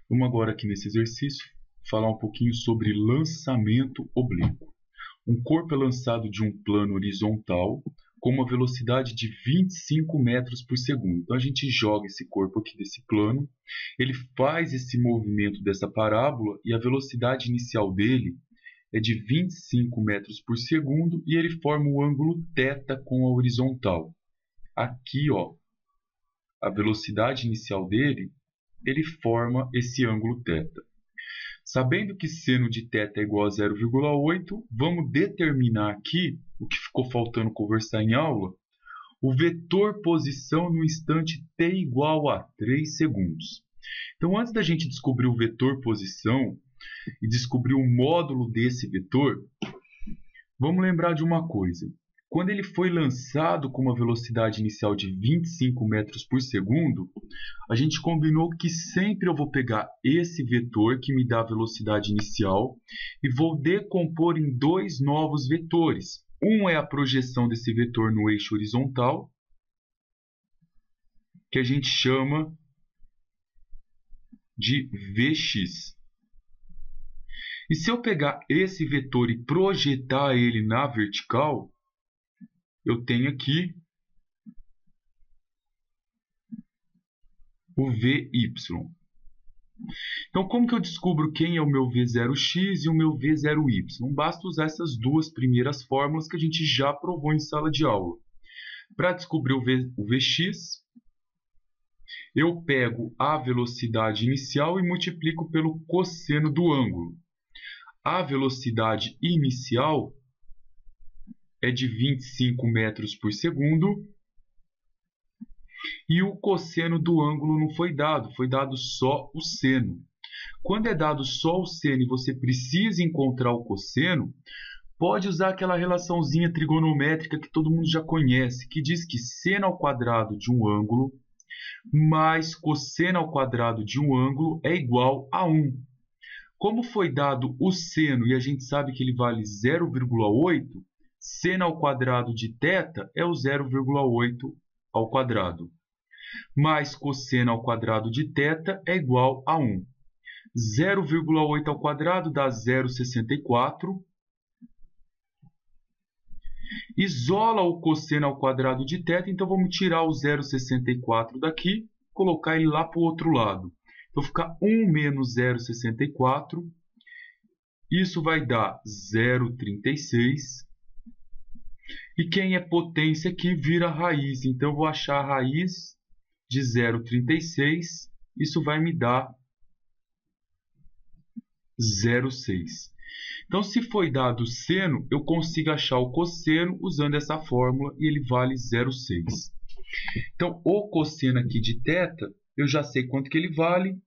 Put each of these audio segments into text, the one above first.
Vamos agora aqui nesse exercício falar um pouquinho sobre lançamento oblíquo. Um corpo é lançado de um plano horizontal com uma velocidade de 25 metros por segundo. Então a gente joga esse corpo aqui desse plano, ele faz esse movimento dessa parábola e a velocidade inicial dele é de 25 metros por segundo e ele forma o ângulo θ com a horizontal. Aqui, ó, a velocidade inicial dele, ele forma esse ângulo θ. Sabendo que seno de θ é igual a 0,8, vamos determinar aqui, o que ficou faltando conversar em aula, o vetor posição no instante t igual a 3 segundos. Então, antes da gente descobrir o vetor posição e descobrir o módulo desse vetor, vamos lembrar de uma coisa. Quando ele foi lançado com uma velocidade inicial de 25 metros por segundo, a gente combinou que sempre eu vou pegar esse vetor que me dá a velocidade inicial e vou decompor em dois novos vetores. Um é a projeção desse vetor no eixo horizontal, que a gente chama de Vx. E se eu pegar esse vetor e projetar ele na vertical, eu tenho aqui o Vy. Então, como que eu descubro quem é o meu V0x e o meu V0y? Basta usar essas duas primeiras fórmulas que a gente já provou em sala de aula. Para descobrir o Vx, eu pego a velocidade inicial e multiplico pelo cosseno do ângulo. A velocidade inicial é de 25 metros por segundo e o cosseno do ângulo não foi dado só o seno. Quando é dado só o seno e você precisa encontrar o cosseno, pode usar aquela relaçãozinha trigonométrica que todo mundo já conhece, que diz que seno ao quadrado de um ângulo mais cosseno ao quadrado de um ângulo é igual a 1. Como foi dado o seno e a gente sabe que ele vale 0,8, seno ao quadrado de θ é o 0,8 ao quadrado. Mais cosseno ao quadrado de θ é igual a 1. 0,8 ao quadrado dá 0,64. Isola o cosseno ao quadrado de θ, então vamos tirar o 0,64 daqui, colocar ele lá para o outro lado. Então fica 1 menos 0,64, isso vai dar 0,36. E quem é potência aqui vira raiz, então eu vou achar a raiz de 0,36, isso vai me dar 0,6. Então, se foi dado o seno, eu consigo achar o cosseno usando essa fórmula e ele vale 0,6. Então, o cosseno aqui de θ, eu já sei quanto que ele vale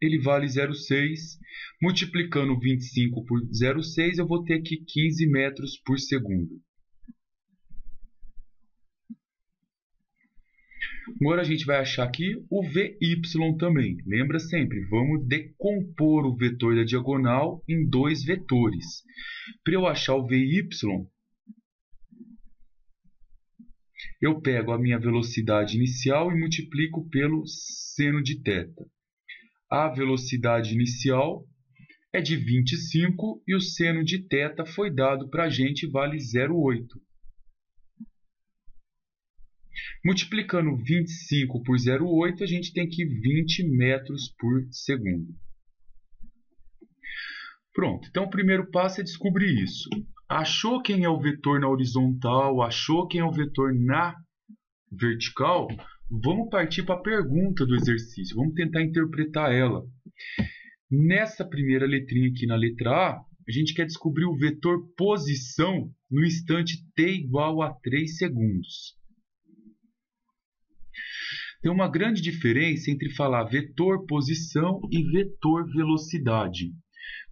0,6. Multiplicando 25 por 0,6, eu vou ter aqui 15 metros por segundo. Agora a gente vai achar aqui o Vy também. Lembra sempre, vamos decompor o vetor da diagonal em dois vetores. Para eu achar o Vy, eu pego a minha velocidade inicial e multiplico pelo seno de θ. A velocidade inicial é de 25 e o seno de θ foi dado para a gente, vale 0,8. Multiplicando 25 por 0,8, a gente tem aqui 20 metros por segundo. Pronto, então o primeiro passo é descobrir isso. Achou quem é o vetor na horizontal, achou quem é o vetor na vertical, vamos partir para a pergunta do exercício, vamos tentar interpretar ela. Nessa primeira letrinha aqui na letra A, a gente quer descobrir o vetor posição no instante t igual a 3 segundos. Tem uma grande diferença entre falar vetor posição e vetor velocidade.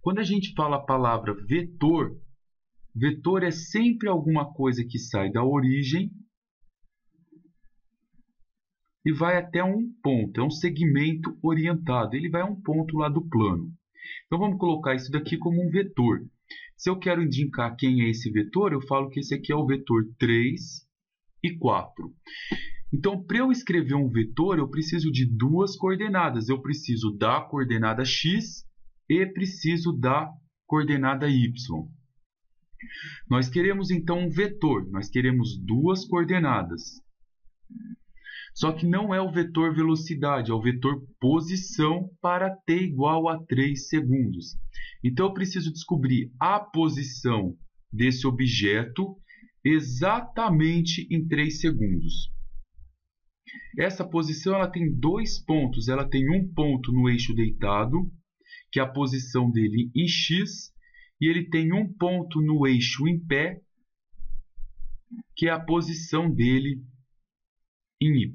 Quando a gente fala a palavra vetor, vetor é sempre alguma coisa que sai da origem e vai até um ponto, é um segmento orientado, ele vai a um ponto lá do plano. Então vamos colocar isso daqui como um vetor. Se eu quero indicar quem é esse vetor, eu falo que esse aqui é o vetor 3 e 4. Então, para eu escrever um vetor, eu preciso de duas coordenadas. Eu preciso da coordenada x e preciso da coordenada y. Nós queremos, então, um vetor. Nós queremos duas coordenadas. Só que não é o vetor velocidade, é o vetor posição para t igual a 3 segundos. Então, eu preciso descobrir a posição desse objeto exatamente em 3 segundos. Essa posição ela tem dois pontos. Ela tem um ponto no eixo deitado, que é a posição dele em x, e ele tem um ponto no eixo em pé, que é a posição dele em y.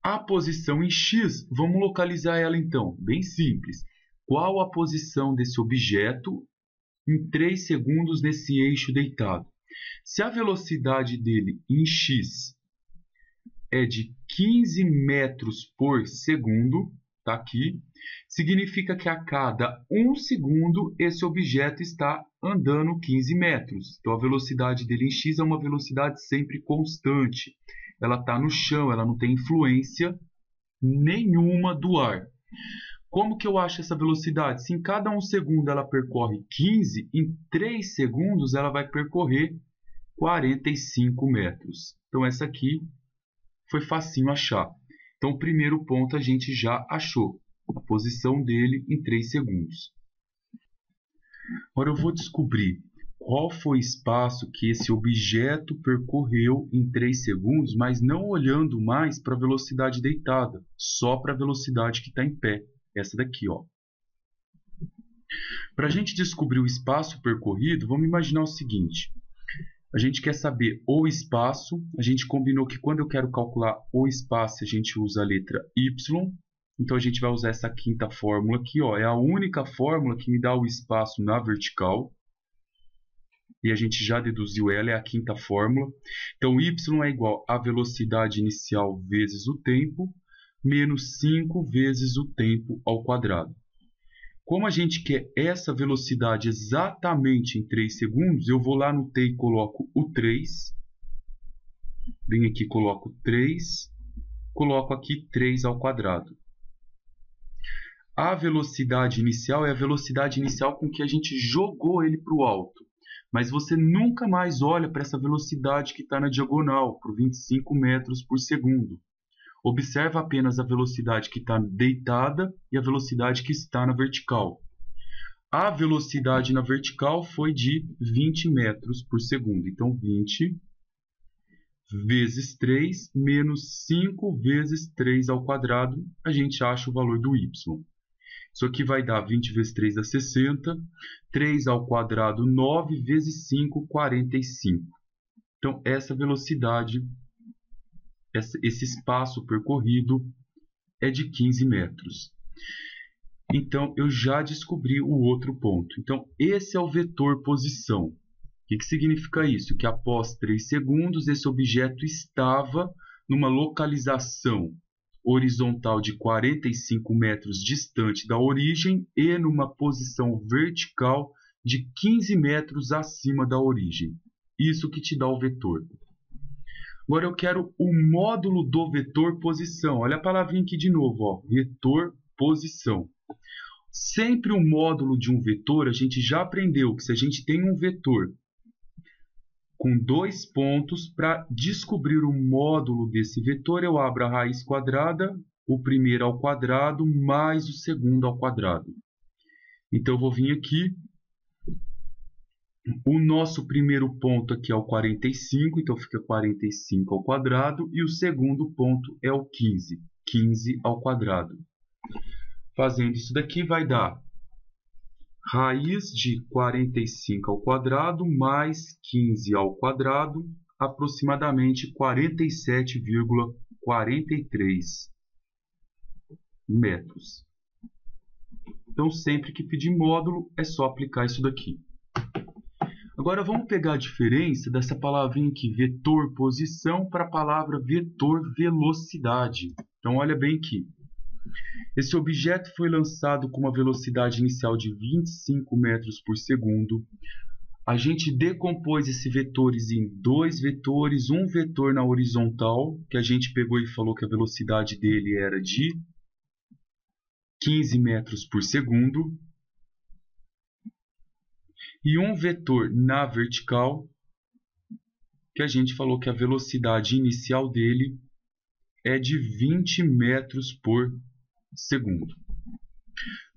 A posição em x, vamos localizar ela então, bem simples. Qual a posição desse objeto em 3 segundos nesse eixo deitado? Se a velocidade dele em x é de 15 metros por segundo, está aqui, significa que a cada 1 segundo esse objeto está andando 15 metros. Então a velocidade dele em x é uma velocidade sempre constante. Ela está no chão, ela não tem influência nenhuma do ar. Como que eu acho essa velocidade? Se em cada 1 segundo ela percorre 15, em 3 segundos ela vai percorrer 45 metros. Então essa aqui foi facinho achar. Então o primeiro ponto a gente já achou. A posição dele em 3 segundos. Agora eu vou descobrir qual foi o espaço que esse objeto percorreu em 3 segundos, mas não olhando mais para a velocidade deitada, só para a velocidade que está em pé. Essa daqui, ó. Para a gente descobrir o espaço percorrido, vamos imaginar o seguinte. A gente quer saber o espaço. A gente combinou que quando eu quero calcular o espaço, a gente usa a letra y. Então a gente vai usar essa quinta fórmula aqui, ó. É a única fórmula que me dá o espaço na vertical. E a gente já deduziu ela, é a quinta fórmula. Então y é igual a velocidade inicial vezes o tempo, menos 5 vezes o tempo ao quadrado. Como a gente quer essa velocidade exatamente em 3 segundos, eu vou lá no t e coloco o 3. Venho aqui e coloco 3. Coloco aqui 3 ao quadrado. A velocidade inicial é a velocidade inicial com que a gente jogou ele para o alto. Mas você nunca mais olha para essa velocidade que está na diagonal, por 25 metros por segundo. Observa apenas a velocidade que está deitada e a velocidade que está na vertical. A velocidade na vertical foi de 20 metros por segundo. Então, 20 vezes 3 menos 5 vezes 3 ao quadrado, a gente acha o valor do y. Isso aqui vai dar 20 vezes 3 dá 60. 3 ao quadrado, 9 vezes 5, 45. Então, essa velocidade, esse espaço percorrido é de 15 metros. Então, eu já descobri o outro ponto. Então, esse é o vetor posição. O que significa isso? Que após 3 segundos, esse objeto estava numa localização horizontal de 45 metros distante da origem e numa posição vertical de 15 metros acima da origem. Isso que te dá o vetor. Agora eu quero o módulo do vetor posição. Olha a palavrinha aqui de novo, ó, vetor posição. Sempre o módulo de um vetor, a gente já aprendeu que se a gente tem um vetor com 2 pontos, para descobrir o módulo desse vetor, eu abro a raiz quadrada, o primeiro ao quadrado, mais o segundo ao quadrado. Então, eu vou vir aqui. O nosso primeiro ponto aqui é o 45, então fica 45 ao quadrado. E o segundo ponto é o 15, 15 ao quadrado. Fazendo isso daqui vai dar raiz de 45 ao quadrado mais 15 ao quadrado, aproximadamente 47,43 metros. Então, sempre que pedir módulo, é só aplicar isso daqui. Agora, vamos pegar a diferença dessa palavrinha aqui, vetor posição, para a palavra vetor velocidade. Então, olha bem aqui. Esse objeto foi lançado com uma velocidade inicial de 25 metros por segundo. A gente decompôs esses vetores em dois vetores, um vetor na horizontal, que a gente pegou e falou que a velocidade dele era de 15 metros por segundo, e um vetor na vertical, que a gente falou que a velocidade inicial dele é de 20 metros por segundo.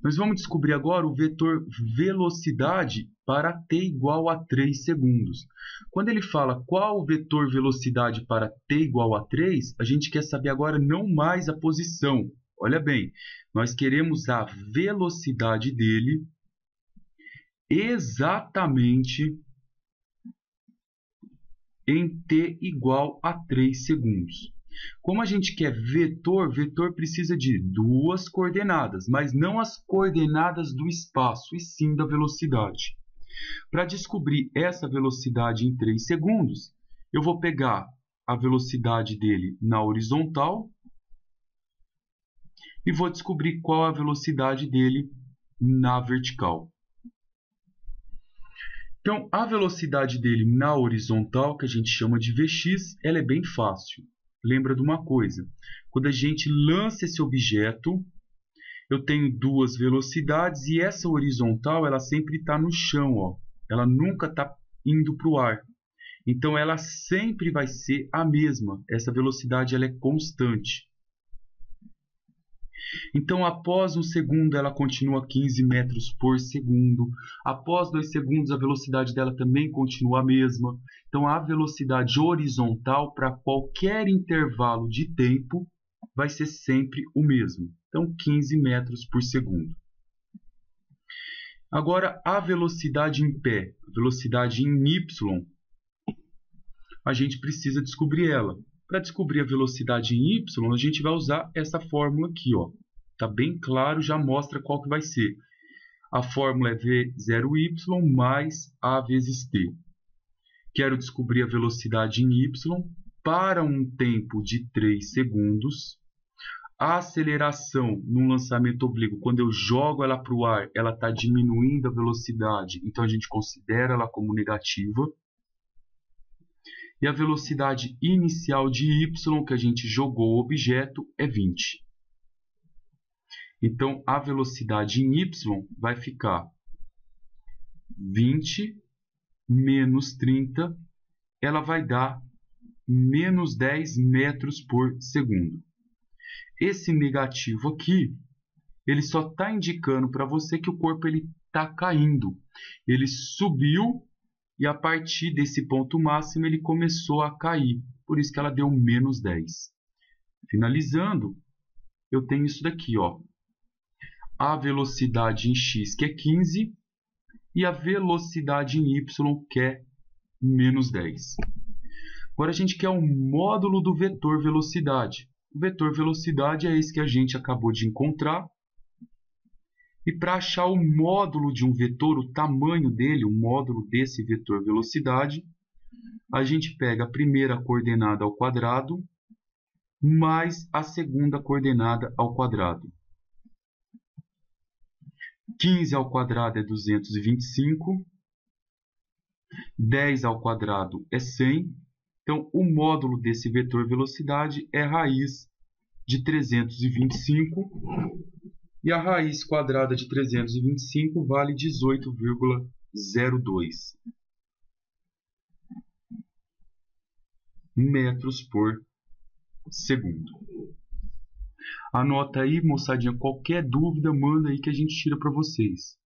Nós vamos descobrir agora o vetor velocidade para t igual a 3 segundos. Quando ele fala qual o vetor velocidade para t igual a 3, a gente quer saber agora não mais a posição. Olha bem, nós queremos a velocidade dele exatamente em t igual a 3 segundos. Como a gente quer vetor, vetor precisa de duas coordenadas, mas não as coordenadas do espaço, e sim da velocidade. Para descobrir essa velocidade em 3 segundos, eu vou pegar a velocidade dele na horizontal e vou descobrir qual a velocidade dele na vertical. Então, a velocidade dele na horizontal, que a gente chama de Vx, ela é bem fácil. Lembra de uma coisa, quando a gente lança esse objeto, eu tenho duas velocidades e essa horizontal ela sempre está no chão, ó. Ela nunca está indo para o ar. Então ela sempre vai ser a mesma, essa velocidade ela é constante. Então após um segundo ela continua 15 metros por segundo, após 2 segundos a velocidade dela também continua a mesma. Então a velocidade horizontal para qualquer intervalo de tempo vai ser sempre o mesmo. Então 15 metros por segundo. Agora a velocidade em pé, a velocidade em y, a gente precisa descobrir ela. Para descobrir a velocidade em y, a gente vai usar essa fórmula aqui, ó. Tá bem claro, já mostra qual que vai ser. A fórmula é V0y mais A vezes t. Quero descobrir a velocidade em y para um tempo de 3 segundos. A aceleração no lançamento oblíquo, quando eu jogo ela para o ar, ela está diminuindo a velocidade, então a gente considera ela como negativa. E a velocidade inicial de y, que a gente jogou o objeto, é 20. Então, a velocidade em y vai ficar 20 menos 30, ela vai dar menos 10 metros por segundo. Esse negativo aqui, ele só está indicando para você que o corpo está caindo. Ele subiu e a partir desse ponto máximo ele começou a cair. Por isso que ela deu menos 10. Finalizando, eu tenho isso daqui, ó. A velocidade em x, que é 15, e a velocidade em y, que é menos 10. Agora a gente quer o módulo do vetor velocidade. O vetor velocidade é esse que a gente acabou de encontrar. E para achar o módulo de um vetor, o tamanho dele, o módulo desse vetor velocidade, a gente pega a primeira coordenada ao quadrado mais a segunda coordenada ao quadrado. 15 ao quadrado é 225, 10 ao quadrado é 100. Então, o módulo desse vetor velocidade é raiz de 325, e a raiz quadrada de 325 vale 18,02 metros por segundo. Anota aí, moçadinha, qualquer dúvida, manda aí que a gente tira para vocês.